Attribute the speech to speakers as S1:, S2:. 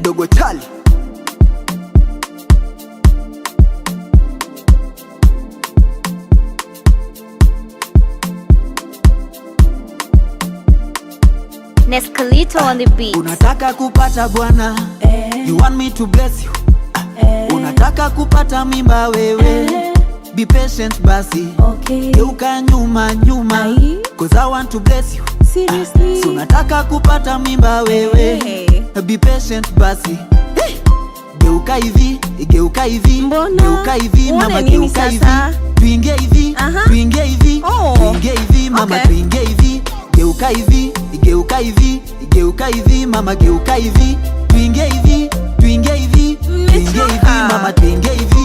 S1: Dogo Tali.
S2: Nescalito on the beat.
S1: Unataka kupata bwana, you want me to bless you. Unataka kupata mimba wewe, be patient basi,
S3: okay.
S1: Geuka nyuma nyuma, cause I want to bless you.
S3: Seriously?
S1: So unataka kupata mimba wewe, be patient basi, geuka hivi, geuka hivi, geuka hivi mama, geuka hivi, tuingie hivi, tuingie hivi, tuingie hivi mama, tuingie hivi, geuka hivi, geuka hivi, geuka hivi mama, geuka hivi, tuingie hivi, tuingie hivi, tuingie hivi mama, tuingie hivi.